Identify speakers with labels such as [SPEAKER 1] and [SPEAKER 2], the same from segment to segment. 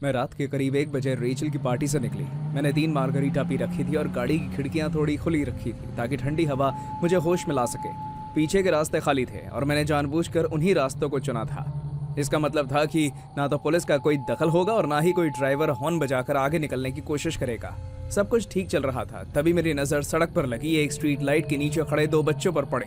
[SPEAKER 1] मैं रात के करीब 1 बजे रेचल की पार्टी से निकली। मैंने 3 मार्गरीटा पी रखी थी और गाड़ी की खिड़कियां थोड़ी खुली रखी थी ताकि ठंडी हवा मुझे होश में ला सके। पीछे के रास्ते खाली थे और मैंने जानबूझकर उन्हीं रास्तों को चुना था। इसका मतलब था कि ना तो पुलिस का कोई दखल होगा और ना ही कोई ड्राइवर हॉर्न बजाकर आगे निकलने की कोशिश करेगा। सब कुछ ठीक चल रहा था, तभी मेरी नज़र सड़क पर लगी एक स्ट्रीट लाइट के नीचे खड़े 2 बच्चों पर पड़ी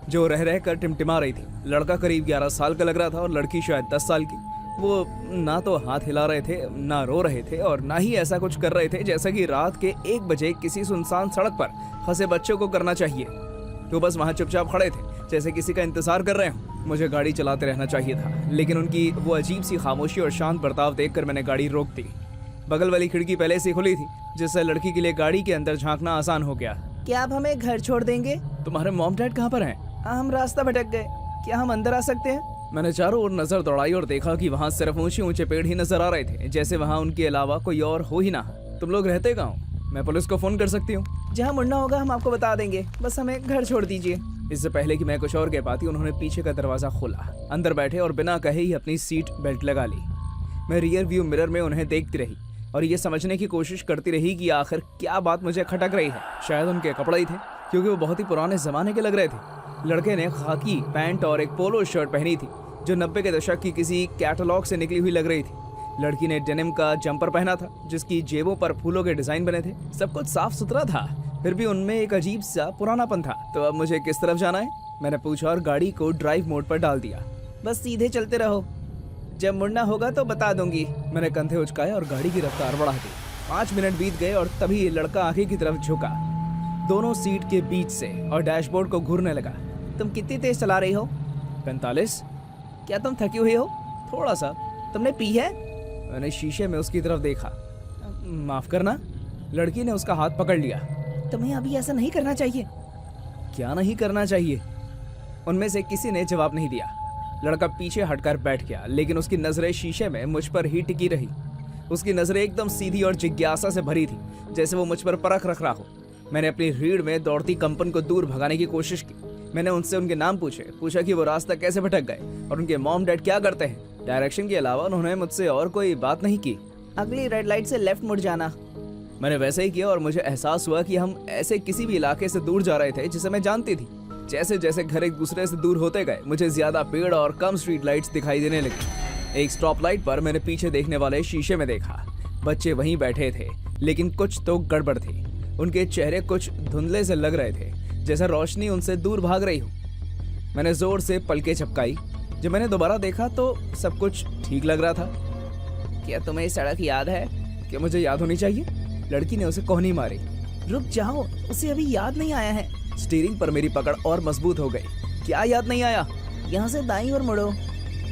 [SPEAKER 1] जो रह रह कर टिमटिमा रही थी। लड़का करीब 11 साल का लग रहा था और लड़की शायद 10 साल की। वो ना तो हाथ हिला रहे थे, ना रो रहे थे और ना ही ऐसा कुछ कर रहे थे जैसा कि रात के 1 बजे किसी सुनसान सड़क पर फंसे बच्चों को करना चाहिए। तो बस वहाँ चुपचाप खड़े थे जैसे किसी का इंतजार कर रहे हों। मुझे गाड़ी चलाते रहना चाहिए था, लेकिन उनकी वो अजीब सी खामोशी और शांत बर्ताव देखकर मैंने गाड़ी रोक दी। बगल वाली खिड़की पहले से खुली थी, जिससे लड़की के लिए गाड़ी के अंदर झांकना आसान हो गया।
[SPEAKER 2] क्या आप हमें घर छोड़ देंगे?
[SPEAKER 1] तुम्हारे मॉम डैड कहाँ पर हैं?
[SPEAKER 2] हम रास्ता भटक गए, क्या हम अंदर आ सकते हैं?
[SPEAKER 1] मैंने चारों ओर नजर दौड़ाई और देखा कि वहाँ सिर्फ ऊंचे ऊंचे पेड़ ही नजर आ रहे थे, जैसे वहाँ उनके अलावा कोई और हो ही ना। तुम लोग रहते कहाँ हो? मैं पुलिस को फोन कर सकती हूँ।
[SPEAKER 2] जहाँ मुड़ना होगा हम आपको बता देंगे, बस हमें घर छोड़ दीजिए।
[SPEAKER 1] इससे पहले कि मैं कुछ और कह पाती, उन्होंने पीछे का दरवाजा खोला, अंदर बैठे और बिना कहे ही अपनी सीट बेल्ट लगा ली। मैं रियर व्यू मिरर में उन्हें देखती रही और ये समझने की कोशिश करती रही कि आखिर क्या बात मुझे खटक रही है। शायद उनके कपड़े ही थे, क्योंकि वो बहुत ही पुराने जमाने के लग रहे थे। लड़के ने खाकी पैंट और एक पोलो शर्ट पहनी थी जो 90 के दशक की किसी कैटलॉग से निकली हुई लग रही थी। लड़की ने डेनिम का जंपर पहना था जिसकी जेबों पर फूलों के डिजाइन बने थे। सब कुछ साफ सुथरा था, फिर भी उनमें एक अजीब सा पुरानापन था। तो अब मुझे किस तरफ जाना है? मैंने पूछा और गाड़ी को ड्राइव मोड पर डाल दिया।
[SPEAKER 2] बस सीधे चलते रहो, जब मुड़ना होगा तो बता दूंगी।
[SPEAKER 1] मैंने कंधे उचकाए और गाड़ी की रफ्तार बढ़ा दी। 5 मिनट बीत गए और तभी लड़का आगे की तरफ झुका, दोनों सीट के बीच से, और डैशबोर्ड को घूरने लगा।
[SPEAKER 2] तुम कितनी तेज चला रही हो?
[SPEAKER 1] 45।
[SPEAKER 2] क्या तुम थकी हुई हो?
[SPEAKER 1] थोड़ा सा।
[SPEAKER 2] तुमने पी है?
[SPEAKER 1] मैंने शीशे में उसकी तरफ देखा। माफ करना। लड़की ने उसका हाथ पकड़ लिया।
[SPEAKER 2] तुम्हें अभी ऐसा नहीं करना चाहिए।
[SPEAKER 1] क्या नहीं करना चाहिए? उनमें से किसी ने जवाब नहीं दिया। लड़का पीछे हटकर बैठ गया, लेकिन उसकी नजरें शीशे में मुझ पर ही टिकी रही। उसकी नजरें एकदम सीधी और जिज्ञासा से भरी थी, जैसे वो मुझ पर परख रख रहा हो। मैंने अपनी रीढ़ में दौड़ती कंपन को दूर भगाने की कोशिश की। मैंने उनसे उनके नाम पूछा कि वो रास्ता कैसे भटक गए और उनके मॉम डैड क्या करते हैं। डायरेक्शन के अलावा उन्होंने मुझसे और कोई बात नहीं की।
[SPEAKER 2] अगली रेड लाइट से लेफ्ट मुड़ जाना।
[SPEAKER 1] मैंने वैसे ही किया और मुझे एहसास हुआ कि हम ऐसे किसी भी इलाके से दूर जा रहे थे जिसे मैं जानती थी। जैसे जैसे घर एक दूसरे से दूर होते गए, मुझे ज्यादा पेड़ और कम स्ट्रीट लाइट्स दिखाई देने लगी। एक स्टॉप लाइट पर मैंने पीछे देखने वाले शीशे में देखा। बच्चे वहीं बैठे थे, लेकिन कुछ तो गड़बड़ थी। उनके चेहरे कुछ धुंधले से लग रहे थे, जैसे रोशनी उनसे दूर भाग रही हो। मैंने जोर से पलकें झपकाई। जब मैंने दोबारा देखा तो सब कुछ ठीक लग रहा था।
[SPEAKER 2] क्या तुम्हें सड़क याद है?
[SPEAKER 1] क्या मुझे याद होनी चाहिए? लड़की ने उसे कोहनी मारी।
[SPEAKER 2] रुक जाओ, उसे अभी याद नहीं आया है।
[SPEAKER 1] स्टीयरिंग पर मेरी पकड़ और मजबूत हो गई। क्या याद नहीं आया?
[SPEAKER 2] यहाँ से दाईं ओर मुड़ो।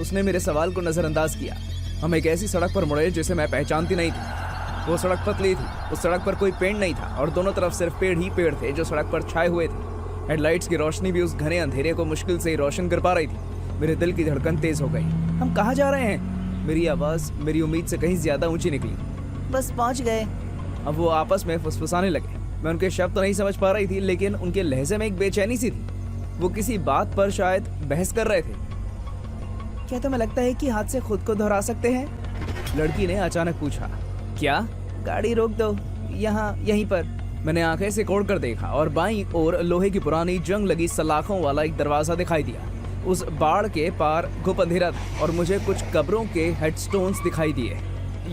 [SPEAKER 1] उसने मेरे सवाल को नजरअंदाज किया। हम एक ऐसी सड़क पर मुड़े जिसे मैं पहचानती नहीं थी। वो सड़क पतली थी, उस सड़क पर कोई पेड़ नहीं था और दोनों तरफ सिर्फ पेड़ ही पेड़ थे जो सड़क पर छाए हुए थे। हेडलाइट्स की रोशनी भी उस घने अंधेरे को मुश्किल से ही रोशन कर पा रही थी। मेरे दिल की धड़कन तेज हो गई। हम कहाँ जा रहे हैं? मेरी आवाज मेरी उम्मीद से कहीं ज्यादा ऊंची निकली।
[SPEAKER 2] बस पहुंच गए।
[SPEAKER 1] अब वो आपस में फुसफुसाने लगे। मैं उनके शब्द तो नहीं समझ पा रही थी, लेकिन उनके लहजे में एक बेचैनी सी थी। वो किसी बात पर शायद बहस कर रहे थे।
[SPEAKER 2] क्या तुम्हें लगता है कि हाथ से खुद को दोहरा सकते हैं?
[SPEAKER 1] लड़की ने अचानक पूछा। क्या?
[SPEAKER 2] गाड़ी रोक दो, यहाँ यहीं पर।
[SPEAKER 1] मैंने आंखें से कोड़ कर देखा और बाईं ओर लोहे की पुरानी जंग लगी सलाखों वाला एक दरवाजा दिखाई दिया। उस बाड़ के पार घुप अंधेरा था और मुझे कुछ कब्रों के हेडस्टोन्स दिखाई दिए।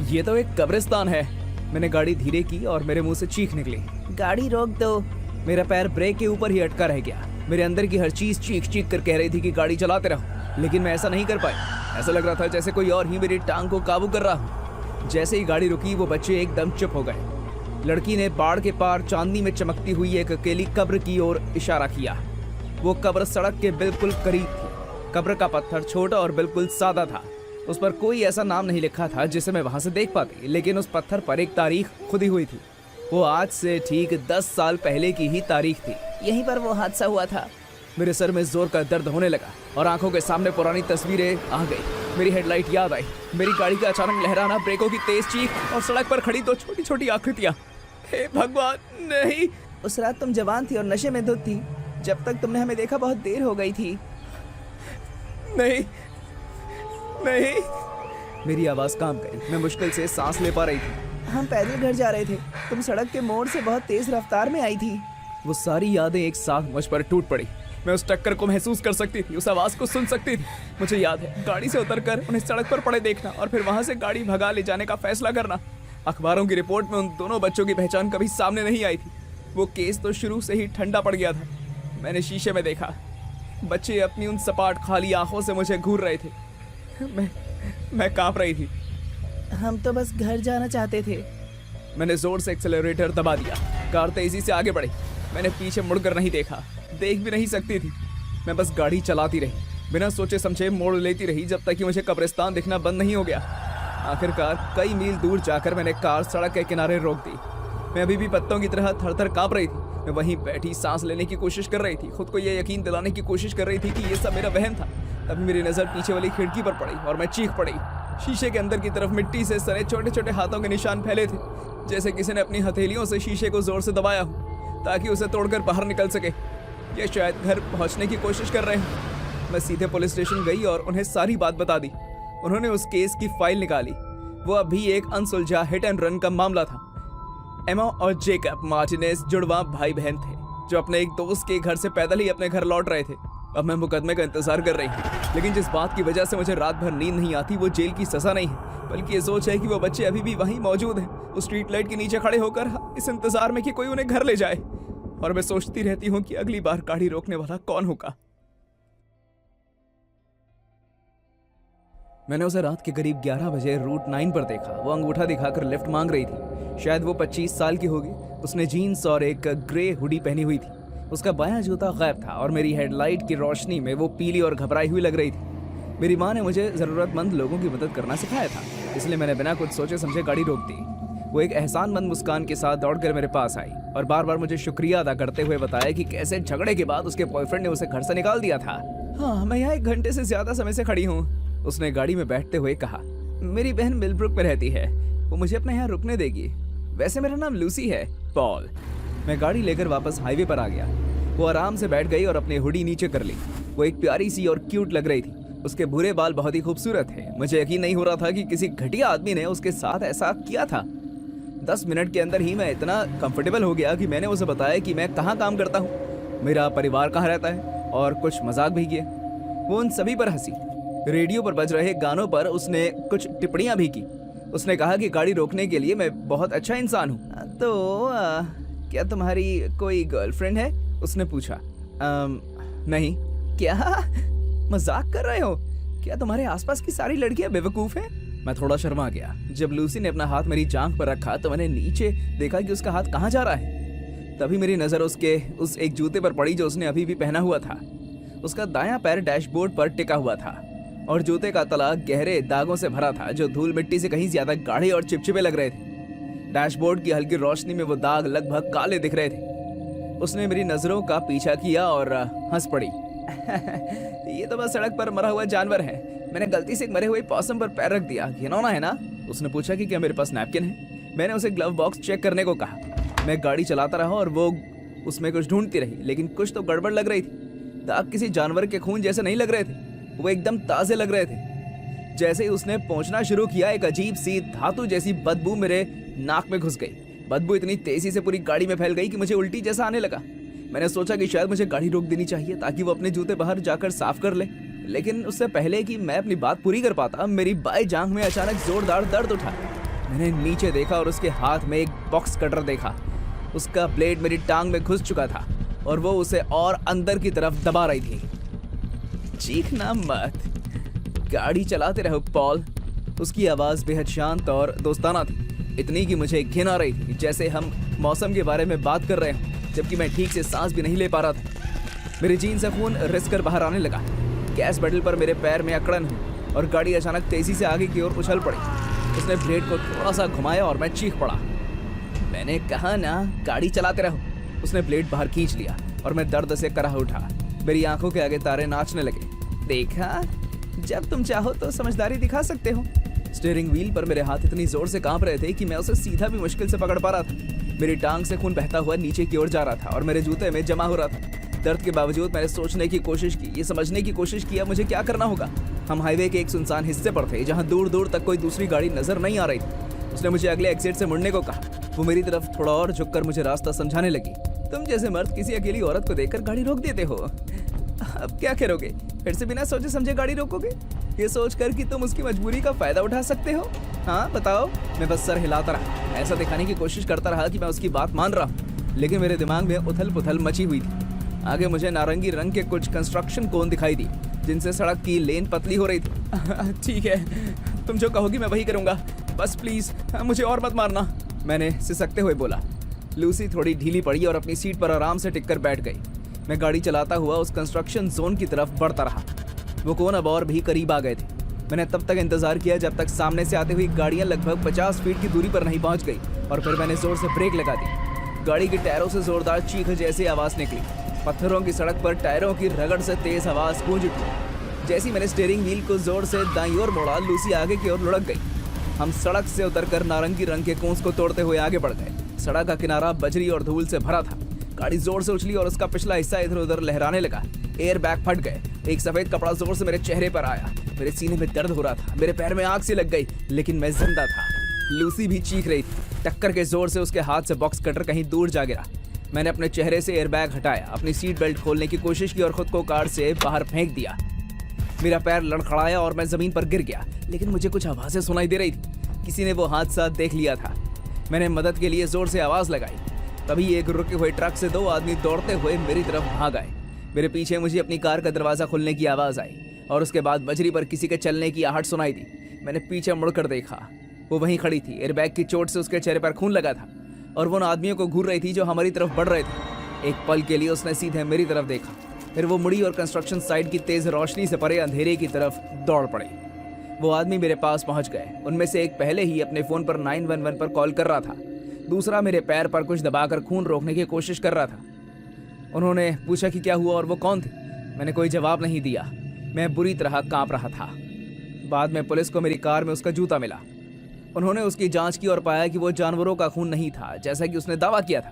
[SPEAKER 1] ये तो एक कब्रिस्तान है। मैंने गाड़ी धीरे की और मेरे मुंह से चीख निकली।
[SPEAKER 2] गाड़ी रोक दो।
[SPEAKER 1] मेरा पैर ब्रेक के ऊपर ही अटका रह गया। मेरे अंदर की हर चीज चीख चीख कर कह रही थी कि गाड़ी चलाते रहो, लेकिन मैं ऐसा नहीं कर पाई। ऐसा लग रहा था जैसे कोई और ही मेरी टांग को काबू कर रहा हो। जैसे ही गाड़ी रुकी, वो बच्चे एकदम चुप हो गए। लड़की ने बाड़ के पार चांदनी में चमकती हुई एक अकेली कब्र की ओर इशारा किया। वो कब्र सड़क के बिल्कुल करीब थी। कब्र का पत्थर छोटा और बिल्कुल सादा था। उस पर कोई ऐसा नाम नहीं लिखा था जिसे मैं वहां से देख पाती, लेकिन उस पत्थर पर एक तारीख खुदी हुई थी। वो आज से ठीक 10 साल पहले की ही तारीख थी।
[SPEAKER 2] यहीं पर वो हादसा हुआ था।
[SPEAKER 1] मेरे सर में जोर का दर्द होने लगा और आंखों के सामने पुरानी तस्वीरें आ गई। मेरी हेडलाइट याद आई, मेरी गाड़ी का अचानक लहराना, ब्रेकों की तेज चीख और सड़क पर खड़ी 2 छोटी छोटी आकृतियां। हे भगवान, नहीं!
[SPEAKER 2] उस रात तुम जवान थी और नशे में धुत थी। जब तक तुमने हमें देखा बहुत देर हो गई थी।
[SPEAKER 1] नहीं नहीं, मेरी आवाज़ कांप गई। मैं मुश्किल से सांस ले पा रही थी।
[SPEAKER 2] हम पैदल घर जा रहे थे, तुम सड़क के मोड़ से बहुत तेज रफ्तार में आई थी।
[SPEAKER 1] वो सारी यादें एक साथ मुझ पर टूट पड़ी। मैं उस टक्कर को महसूस कर सकती थी, उस आवाज़ को सुन सकती थी। मुझे याद है गाड़ी से उतरकर उन्हें सड़क पर पड़े देखना और फिर वहां से गाड़ी भगा ले जाने का फैसला करना। अखबारों की रिपोर्ट में उन दोनों बच्चों की पहचान कभी सामने नहीं आई थी। वो केस तो शुरू से ही ठंडा पड़ गया था। मैंने शीशे में देखा, बच्चे अपनी उन सपाट खाली आंखों से मुझे घूर रहे थे। मैं कांप रही थी।
[SPEAKER 2] हम तो बस घर जाना चाहते थे।
[SPEAKER 1] मैंने जोर से एक्सेलरेटर दबा दिया। कार तेजी से आगे बढ़ी। मैंने पीछे मुड़कर नहीं देखा, देख भी नहीं सकती थी। मैं बस गाड़ी चलाती रही, बिना सोचे समझे मोड़ लेती रही जब तक कि मुझे कब्रिस्तान दिखना बंद नहीं हो गया। आखिरकार कई मील दूर जाकर मैंने कार सड़क के किनारे रोक दी। मैं अभी भी पत्तों की तरह थर-थर कांप रही थी। मैं वहीं बैठी सांस लेने की कोशिश कर रही थी, खुद को यह यकीन दिलाने की कोशिश कर रही थी कि ये सब मेरा वहम था। तभी मेरी नज़र पीछे वाली खिड़की पर पड़ी और मैं चीख पड़ी। शीशे के अंदर की तरफ मिट्टी से सने छोटे छोटे हाथों के निशान फैले थे, जैसे किसी ने अपनी हथेलियों से शीशे को जोर से दबाया हो ताकि उसे तोड़कर बाहर निकल सके। ये शायद घर पहुंचने की कोशिश कर रहे हैं। मैं सीधे पुलिस स्टेशन गई और उन्हें सारी बात बता दी। उन्होंने उस केस की फाइल निकाली। वो अभी एक अनसुलझा हिट एंड रन का मामला था। एमा और जेकब मार्टिनेज जुड़वा भाई बहन थे जो अपने एक दोस्त के घर से पैदल ही अपने घर लौट रहे थे। अब मैं मुकदमे का इंतजार कर रही हूँ, लेकिन जिस बात की वजह से मुझे रात भर नींद नहीं आती वो जेल की सजा नहीं है, बल्कि ये सोच है कि वो बच्चे अभी भी वहीं मौजूद हैं, उस स्ट्रीट लाइट के नीचे खड़े होकर इस इंतजार में कि कोई उन्हें घर ले जाए। और मैं सोचती रहती हूँ कि अगली बार गाड़ी रोकने वाला कौन होगा। मैंने उसे रात के करीब 11 बजे रूट 9 पर देखा। वो अंगूठा दिखाकर लिफ्ट मांग रही थी। शायद वो 25 साल की होगी। उसने जीन्स और एक ग्रे हुडी पहनी हुई थी। उसका बायां जूता गायब था और मेरी हेडलाइट की रोशनी में वो पीली और घबराई हुई लग रही थी। मेरी माँ ने मुझे ज़रूरतमंद लोगों की मदद करना सिखाया था, इसलिए मैंने बिना कुछ सोचे समझे गाड़ी रोक दी। वो एक एहसानमंद मुस्कान के साथ दौड़कर मेरे पास आई और बार बार मुझे शुक्रिया अदा करते हुए बताया कि कैसे झगड़े के बाद उसके बॉयफ्रेंड ने उसे घर से निकाल दिया था। हाँ, मैं यहाँ 1 घंटे से ज़्यादा समय से खड़ी हूँ, उसने गाड़ी में बैठते हुए कहा। मेरी बहन मिलब्रुक में रहती है, वो मुझे अपने यहाँ रुकने देगी। वैसे मेरा नाम लूसी है। पॉल। मैं गाड़ी लेकर वापस हाईवे पर आ गया। वो आराम से बैठ गई और अपनी हुडी नीचे कर ली। वो एक प्यारी सी और क्यूट लग रही थी। उसके भूरे बाल बहुत ही खूबसूरत थे। मुझे यकीन नहीं हो रहा था कि किसी घटिया आदमी ने उसके साथ ऐसा किया था। 10 मिनट के अंदर ही मैं इतना कंफर्टेबल हो गया कि मैंने उसे बताया कि मैं कहाँ काम करता हूँ, मेरा परिवार कहाँ रहता है, और कुछ मजाक भी किए। वो उन सभी पर हंसी। रेडियो पर बज रहे गानों पर उसने कुछ टिप्पणियां भी की। उसने कहा कि गाड़ी रोकने के लिए मैं बहुत अच्छा इंसान हूँ। तो क्या तुम्हारी कोई गर्लफ्रेंड है? उसने पूछा। नहीं। क्या मजाक कर रहे हो? क्या तुम्हारे आसपास की सारी लड़कियां बेवकूफ हैं? मैं थोड़ा शर्मा गया। जब लूसी ने अपना हाथ मेरी जांघ पर रखा तो मैंने नीचे देखा कि उसका हाथ कहाँ जा रहा है। तभी मेरी नज़र उसके उस एक जूते पर पड़ी जो उसने अभी भी पहना हुआ था। उसका दायां पैर डैशबोर्ड पर टिका हुआ था और जूते का तला गहरे दागों से भरा था जो धूल मिट्टी से कहीं ज्यादा गाढ़े और चिपचिपे लग रहे थे। डैशबोर्ड की हल्की रोशनी में वो दाग लगभग काले दिख रहे थे। उसने मेरी नजरों का पीछा किया और हंस पड़ी। ये तो बस सड़क पर मरा हुआ जानवर है, मैंने गलती से एक मरे हुए पॉसम पर पैर रख दिया, घिनौना है ना? उसने पूछा कि क्या मेरे पास नैपकिन है। मैंने उसे ग्लव बॉक्स चेक करने को कहा। मैं गाड़ी चलाता रहा और वो उसमें कुछ ढूंढती रही, लेकिन कुछ तो गड़बड़ लग रही थी। दाग किसी जानवर के खून जैसे नहीं लग रहे थे, वो एकदम ताजे लग रहे थे। जैसे ही उसने पहुंचना शुरू किया, एक अजीब सी धातु जैसी बदबू मेरे नाक में घुस गई। बदबू इतनी तेजी से पूरी गाड़ी में फैल गई कि मुझे उल्टी जैसा आने लगा। मैंने सोचा कि शायद मुझे गाड़ी रोक देनी चाहिए ताकि वो अपने जूते बाहर जाकर साफ कर ले, लेकिन उससे पहले कि मैं अपनी बात पूरी कर पाता, मेरी बाएं जांघ में अचानक जोरदार दर्द उठा। मैंने नीचे देखा और उसके हाथ में एक बॉक्स कटर देखा। उसका ब्लेड मेरी टांग में घुस चुका था और वो उसे और अंदर की तरफ दबा रही थी। चीखना मत, गाड़ी चलाते रहो पॉल। उसकी आवाज़ बेहद शांत और दोस्ताना थी, इतनी कि मुझे घिन आ रही थी, जैसे हम मौसम के बारे में बात कर रहे हों, जबकि मैं ठीक से सांस भी नहीं ले पा रहा था। मेरी जीन से खून रिस कर बाहर आने लगा। गैस बैटल पर मेरे पैर में अकड़न हुई और गाड़ी अचानक तेजी से आगे की ओर उछल पड़ी। उसने ब्लेड को थोड़ा सा घुमाया और मैं चीख पड़ा। मैंने कहा ना, गाड़ी चलाते रहो। उसने ब्लेड बाहर खींच लिया और मैं दर्द से कराह उठा। मेरी आंखों के आगे तारे नाचने लगे। देखा, जब तुम चाहो तो समझदारी दिखा सकते हो। स्टीयरिंग व्हील पर मेरे हाथ इतनी जोर से कांप रहे थे कि मैं उसे सीधा भी मुश्किल से पकड़ पा रहा था। मेरी टांग से खून बहता हुआ नीचे की ओर जा रहा था और मेरे जूते में जमा हो रहा था। दर्द के बावजूद मैंने सोचने की कोशिश की, ये समझने की कोशिश किया मुझे क्या करना होगा। हम हाईवे के एक सुनसान हिस्से पर थे जहां दूर दूर तक कोई दूसरी गाड़ी नजर नहीं आ रही थी। उसने मुझे अगले एग्जिट से मुड़ने को कहा। वो मेरी तरफ थोड़ा और झुककर मुझे रास्ता समझाने लगी। तुम जैसे मर्द किसी अकेली औरत को देखकर गाड़ी रोक देते हो, अब क्या करोगे? फिर से बिना सोचे समझे गाड़ी रोकोगे, ये सोचकर कि तुम उसकी मजबूरी का फायदा उठा सकते हो? हाँ बताओ। मैं बस सर हिलाता रहा, ऐसा दिखाने की कोशिश करता रहा कि मैं उसकी बात मान रहा हूँ, लेकिन मेरे दिमाग में उथल पुथल मची हुई थी। आगे मुझे नारंगी रंग के कुछ कंस्ट्रक्शन कोन दिखाई दिए जिनसे सड़क की लेन पतली हो रही थी। ठीक है, तुम जो कहोगी मैं वही करूँगा, बस प्लीज मुझे और मत मारना, मैंने सिसकते हुए बोला। लूसी थोड़ी ढीली पड़ी और अपनी सीट पर आराम से टिककर बैठ गई। मैं गाड़ी चलाता हुआ उस कंस्ट्रक्शन जोन की तरफ बढ़ता रहा। वो कोन अब और भी करीब आ गए थे। मैंने तब तक इंतजार किया जब तक सामने से आती हुई गाड़ियां लगभग 50 फीट की दूरी पर नहीं पहुंच गई, और फिर मैंने जोर से ब्रेक लगा दी। गाड़ी के टायरों से जोरदार चीख जैसी आवाज निकली। पत्थरों की सड़क पर टायरों की रगड़ से तेज आवाज गूंज उठी। जैसे मैंने स्टीयरिंग व्हील को जोर से दाईं ओर मोड़ा, लूसी आगे की ओर लुढ़क गई। हम सड़क से उतरकर नारंगी रंग के कोस को तोड़ते हुए आगे बढ़ गए। सड़क का किनारा बजरी और धूल से भरा था। गाड़ी जोर से उछली और उसका पिछला हिस्सा इधर उधर लहराने लगा। एयर बैग फट गए। एक सफेद कपड़ा जोर से मेरे चेहरे पर आया। मेरे सीने में दर्द हो रहा था, मेरे पैर में आग सी लग गई, लेकिन मैं जिंदा था। लूसी भी चीख रही थी। टक्कर के जोर से उसके हाथ से बॉक्स कटर कहीं दूर जा गिरा। मैंने अपने चेहरे से एयर बैग हटाया, अपनी सीट बेल्ट खोलने की कोशिश की और खुद को कार से बाहर फेंक दिया। मेरा पैर लड़खड़ाया और मैं जमीन पर गिर गया, लेकिन मुझे कुछ आवाजें सुनाई दे रही थी। किसी ने वो हादसा देख लिया था। मैंने मदद के लिए जोर से आवाज लगाई। तभी एक रुके हुए ट्रक से 2 आदमी दौड़ते हुए मेरी तरफ भाग आए। मेरे पीछे मुझे अपनी कार का दरवाजा खुलने की आवाज आई और उसके बाद बजरी पर किसी के चलने की आहट सुनाई दी। मैंने पीछे मुड़कर देखा, वो वहीं खड़ी थी। एयरबैग की चोट से उसके चेहरे पर खून लगा था और वो उन आदमियों को घूर रही थी जो हमारी तरफ बढ़ रहे थे। एक पल के लिए उसने सीधे मेरी तरफ देखा, फिर वो मुड़ी और कंस्ट्रक्शन साइट की तेज रोशनी से परे अंधेरे की तरफ दौड़ पड़ी। वो आदमी मेरे पास पहुंच गए। उनमें से एक पहले ही अपने फोन पर 911 पर कॉल कर रहा था, दूसरा मेरे पैर पर कुछ दबाकर खून रोकने की कोशिश कर रहा था। उन्होंने पूछा कि क्या हुआ और वो कौन थे। मैंने कोई जवाब नहीं दिया। मैं बुरी तरह कांप रहा था। बाद में पुलिस को मेरी कार में उसका जूता मिला। उन्होंने उसकी जांच की और पाया कि वो जानवरों का खून नहीं था जैसा कि उसने दावा किया था।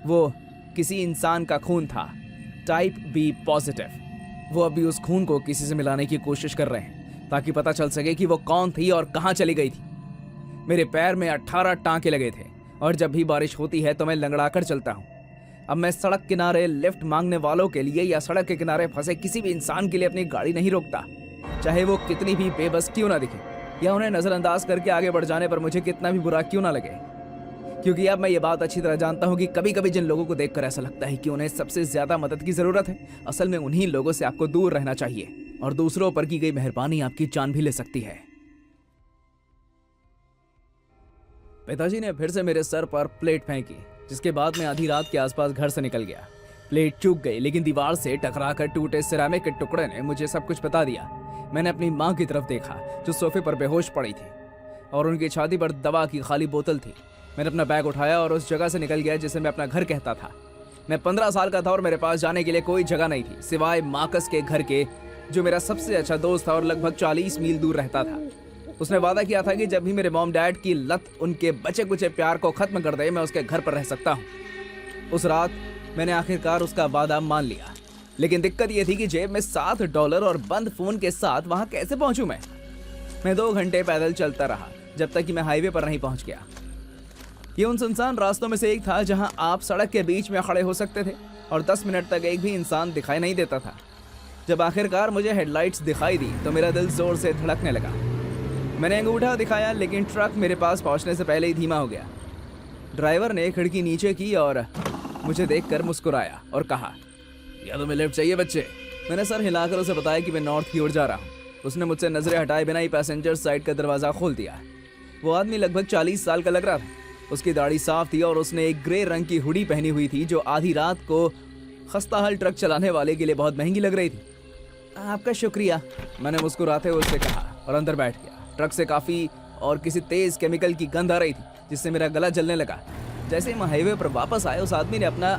[SPEAKER 1] वो किसी इंसान का खून था, टाइप बी पॉजिटिव। वो अभी उस खून को किसी से मिलाने की कोशिश कर रहे हैं ताकि पता चल सके कि वो कौन थी और कहाँ चली गई थी। मेरे पैर में 18 टांके लगे थे और जब भी बारिश होती है तो मैं लंगड़ाकर चलता हूँ। अब मैं सड़क किनारे लिफ्ट मांगने वालों के लिए या सड़क के किनारे फंसे किसी भी इंसान के लिए अपनी गाड़ी नहीं रोकता, चाहे वो कितनी भी बेबस क्यों ना दिखे या उन्हें नजरअंदाज करके आगे बढ़ जाने पर मुझे कितना भी बुरा क्यों ना लगे। क्योंकि अब मैं ये बात अच्छी तरह जानता हूँ कि कभी कभी जिन लोगों को देखकर ऐसा लगता है कि उन्हें सबसे ज्यादा मदद की जरूरत है, असल में उन्हीं लोगों से आपको दूर रहना चाहिए और दूसरों पर की गई मेहरबानी आपकी जान भी ले सकती है। पिताजी ने फिर से मेरे सर पर प्लेट फेंकी, जिसके बाद मैं आधी रात के आसपास घर से निकल गया। प्लेट चूक गई, लेकिन दीवार से टकराकर टूटे सिरामिक के टुकड़े ने मुझे सब कुछ बता दिया। मैंने अपनी माँ की तरफ देखा जो सोफे पर बेहोश पड़ी थी और उनकी छाती पर दवा की खाली बोतल थी। मैंने अपना बैग उठाया और उस जगह से निकल गया जिसे मैं अपना घर कहता था। मैं 15 साल का था और मेरे पास जाने के लिए कोई जगह नहीं थी सिवाय मार्कस के घर के, जो मेरा सबसे अच्छा दोस्त था और लगभग 40 मील दूर रहता था। उसने वादा किया था कि जब भी मेरे मॉम डैड की लत उनके बचे कुचे प्यार को खत्म कर दे, मैं उसके घर पर रह सकता हूँ। उस रात मैंने आखिरकार उसका वादा मान लिया, लेकिन दिक्कत यह थी कि जेब में $7 और बंद फोन के साथ वहां कैसे पहुंचूं मैं 2 घंटे पैदल चलता रहा जब तक कि मैं हाईवे पर नहीं पहुंच गया। ये उन सुनसान रास्तों में से एक था जहां आप सड़क के बीच में खड़े हो सकते थे और 10 मिनट तक एक भी इंसान दिखाई नहीं देता था। जब आखिरकार मुझे हेडलाइट्स दिखाई दी तो मेरा दिल जोर से धड़कने लगा। मैंने अंगूठा दिखाया, लेकिन ट्रक मेरे पास पहुंचने से पहले ही धीमा हो गया। ड्राइवर ने खिड़की नीचे की और मुझे देखकर मुस्कुराया और कहा, या तुम्हें लिफ्ट चाहिए बच्चे? मैंने सर हिलाकर उसे बताया कि मैं नॉर्थ की ओर जा रहा हूँ। उसने मुझसे नजरें हटाए बिना ही पैसेंजर साइड का दरवाजा खोल दिया। वो आदमी लगभग 40 साल का लग रहा था। उसकी दाढ़ी साफ थी और उसने एक ग्रे रंग की हुडी पहनी हुई थी जो आधी रात को खस्ताहाल ट्रक चलाने वाले के लिए बहुत महंगी लग रही थी। आपका शुक्रिया, मैंने मुस्कुराते हुए उससे कहा और अंदर बैठ गया। ट्रक से काफी और किसी तेज केमिकल की गंध आ रही थी जिससे मेरा गला जलने लगा। जैसे हम हाईवे पर वापस आए, उस आदमी ने अपना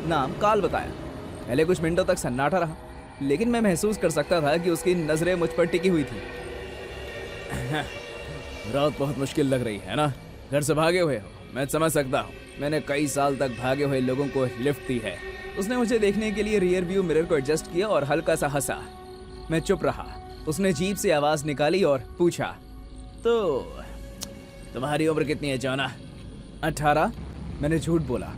[SPEAKER 1] नाम काल बताया। पहले कुछ मिनटों तक सन्नाटा रहा, लेकिन मैं महसूस कर सकता था कि उसकी नजरें मुझ पर टिकी हुई थी। रात बहुत मुश्किल लग रही है ना? घर से भागे हुए हो, मैं समझ सकता हूँ। मैंने कई साल तक भागे हुए लोगों को लिफ्ट दी है। उसने मुझे देखने के लिए रियर व्यू मिरर को एडजस्ट किया और हल्का सा हंसा। मैं चुप रहा। उसने जीप से आवाज निकाली और पूछा, तो तुम्हारी उम्र कितनी है जॉना? 18। मैंने झूठ बोला।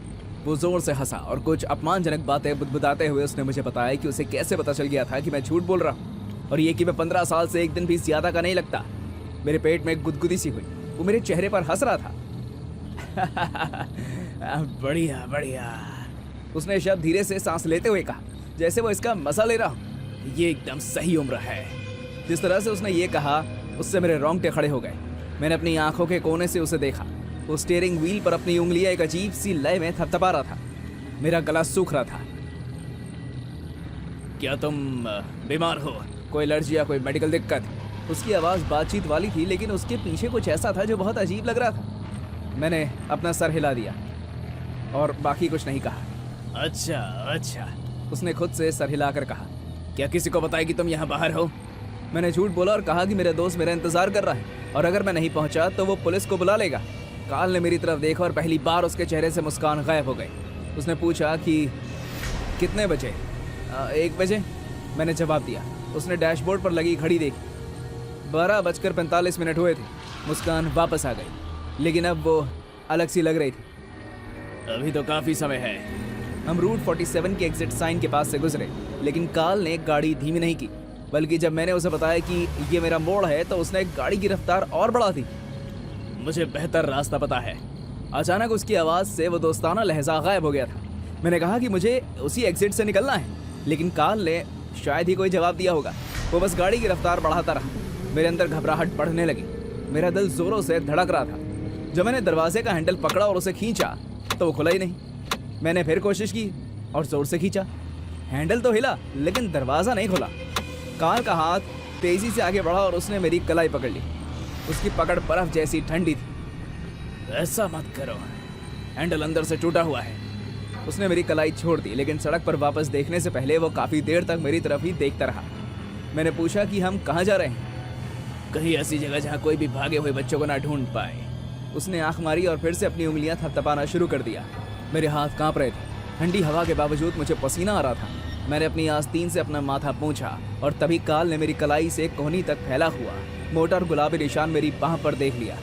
[SPEAKER 1] वो जोर से हंसा और कुछ अपमानजनक बातें बुदबुदाते हुए उसने मुझे बताया कि उसे कैसे पता चल गया था कि मैं झूठ बोल रहा हूँ, और ये कि मैं 15 साल से एक दिन भी ज्यादा का नहीं लगता। मेरे पेट में एक गुदगुदी सी हुई। वो मेरे चेहरे पर हंस रहा था। बढ़िया बढ़िया, उसने शब्द धीरे से सांस लेते हुए कहा, जैसे वो इसका मजा ले रहा हो। ये एकदम सही उम्र है। जिस तरह से उसने ये कहा उससे मेरे रोंगटे खड़े हो गए। मैंने अपनी आंखों के कोने से उसे देखा। वो स्टीयरिंग व्हील पर अपनी उंगलियां एक अजीब सी लय में थपथपा रहा था। मेरा गला सूख रहा था। क्या तुम बीमार हो? कोई एलर्जी या कोई मेडिकल दिक्कत? उसकी आवाज़ बातचीत वाली थी, लेकिन उसके पीछे कुछ ऐसा था जो बहुत अजीब लग रहा था। मैंने अपना सर हिला दिया और बाकी कुछ नहीं कहा। अच्छा अच्छा, उसने खुद से सर हिलाकर कहा, क्या किसी को बताया कि तुम यहाँ बाहर हो? मैंने झूठ बोला और कहा कि मेरा दोस्त मेरा इंतजार कर रहा है और अगर मैं नहीं पहुंचा तो वो पुलिस को बुला लेगा। काल ने मेरी तरफ देखा और पहली बार उसके चेहरे से मुस्कान गायब हो गई। उसने पूछा कि कितने बजे? 1 बजे, मैंने जवाब दिया। उसने डैशबोर्ड पर लगी घड़ी देखी। 12:45 हुए थे। मुस्कान वापस आ गई, लेकिन अब वो अलग सी लग रही थी। अभी तो काफ़ी समय है। हम रूट 47 के एग्जिट साइन के पास से गुजरे, लेकिन काल ने गाड़ी धीमी नहीं की, बल्कि जब मैंने उसे बताया कि ये मेरा मोड़ है तो उसने गाड़ी की रफ्तार और बढ़ा दी। मुझे बेहतर रास्ता पता है। अचानक उसकी आवाज़ से वो दोस्ताना लहजा गायब हो गया था। मैंने कहा कि मुझे उसी एग्जिट से निकलना है, लेकिन काल ने शायद ही कोई जवाब दिया होगा। वो बस गाड़ी की रफ्तार बढ़ाता रहा। मेरे अंदर घबराहट बढ़ने लगी। मेरा दिल जोरों से धड़क रहा था। जब मैंने दरवाजे का हैंडल पकड़ा और उसे खींचा तो वो खुला ही नहीं। मैंने फिर कोशिश की और जोर से खींचा। हैंडल तो हिला, लेकिन दरवाज़ा नहीं खुला। काल का हाथ तेज़ी से आगे बढ़ा और उसने मेरी कलाई पकड़ ली। उसकी पकड़ बर्फ जैसी ठंडी थी। ऐसा मत करो, हैंडल अंदर से टूटा हुआ है। उसने मेरी कलाई छोड़ दी, लेकिन सड़क पर वापस देखने से पहले वो काफ़ी देर तक मेरी तरफ ही देखता रहा। मैंने पूछा कि हम कहाँ जा रहे हैं? कहीं ऐसी जगह जहाँ कोई भी भागे हुए बच्चों को ना ढूंढ पाए। उसने आंख मारी और फिर से अपनी उंगलियां थपथपाना शुरू कर दिया। मेरे हाथ कांप रहे थे। ठंडी हवा के बावजूद मुझे पसीना आ रहा था। मैंने अपनी आस्तीन से अपना माथा पोंछा और तभी काल ने मेरी कलाई से कोहनी तक फैला हुआ मोटा और गुलाबी निशान मेरी बाह पर देख लिया।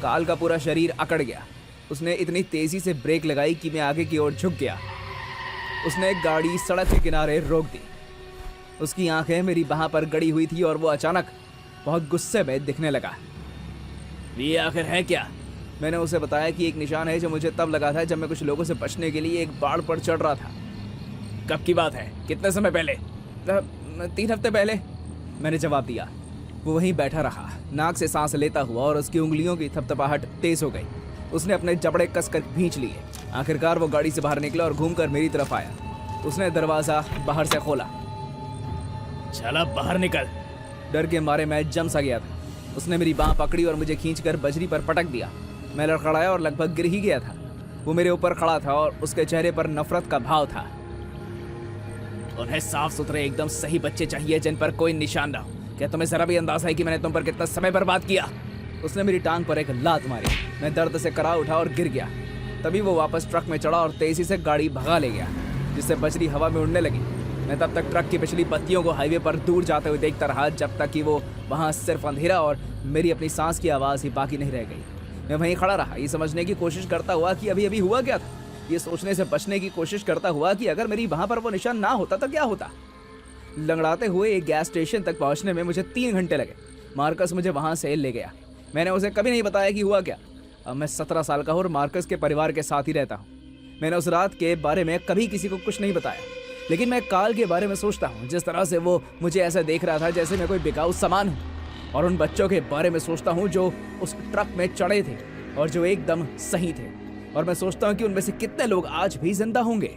[SPEAKER 1] काल का पूरा शरीर अकड़ गया। उसने इतनी तेजी से ब्रेक लगाई कि मैं आगे की ओर झुक गया। उसने गाड़ी सड़क के किनारे रोक दी। उसकी आंखें मेरी बाह पर गड़ी हुई थी और वो अचानक बहुत गुस्से में दिखने लगा। ये आखिर है क्या? मैंने उसे बताया कि एक निशान है जो मुझे तब लगा था जब मैं कुछ लोगों से बचने के लिए एक बाड़ पर चढ़ रहा था। कब की बात है? कितने समय पहले? 3 हफ्ते पहले, मैंने जवाब दिया। वो वहीं बैठा रहा, नाक से सांस लेता हुआ, और उसकी उंगलियों की थपथपाहट तेज हो गई। उसने अपने जबड़े कसकर खींच लिए। आखिरकार वो गाड़ी से बाहर निकला और घूमकर मेरी तरफ आया। उसने दरवाज़ा बाहर से खोला। चला बाहर निकल। डर के मारे मैं जम सा गया था। उसने मेरी बाँह पकड़ी और मुझे खींचकर बजरी पर पटक दिया। मैं लड़खड़ाया और लगभग गिर ही गया था। वो मेरे ऊपर खड़ा था और उसके चेहरे पर नफरत का भाव था। उन्हें साफ सुथरे एकदम सही बच्चे चाहिए जिन पर कोई निशान ना हो। क्या तुम्हें जरा भी अंदाजा है कि मैंने तुम पर कितना समय बर्बाद किया? उसने मेरी टांग पर एक लात मारी। मैं दर्द से करा उठा और गिर गया। तभी वो वापस ट्रक में चढ़ा और तेजी से गाड़ी भगा ले गया, जिससे बजरी हवा में उड़ने लगी। मैं तब तक ट्रक की पिछली बत्तियों को हाईवे पर दूर जाते हुए देखता रहा, जब तक कि वो वहाँ सिर्फ अंधेरा और मेरी अपनी सांस की आवाज़ ही बाकी नहीं रह गई। मैं वहीं खड़ा रहा, ये समझने की कोशिश करता हुआ कि अभी अभी हुआ क्या था। ये सोचने से बचने की कोशिश करता हुआ कि अगर मेरी वहाँ पर वो निशान ना होता तो क्या होता। लंगड़ाते हुए एक गैस स्टेशन तक पहुँचने में मुझे 3 घंटे लगे। मार्कस मुझे वहाँ से ले गया। मैंने उसे कभी नहीं बताया कि हुआ क्या। अब मैं 17 साल का हूँ और मार्कस के परिवार के साथ ही रहता हूँ। मैंने उस रात के बारे में कभी किसी को कुछ नहीं बताया, लेकिन मैं काल के बारे में सोचता हूँ। जिस तरह से वो मुझे ऐसा देख रहा था जैसे मैं कोई बिकाऊ सामान हूँ, और उन बच्चों के बारे में सोचता हूँ जो उस ट्रक में चढ़े थे और जो एकदम सही थे, और मैं सोचता हूँ कि उनमें से कितने लोग आज भी जिंदा होंगे।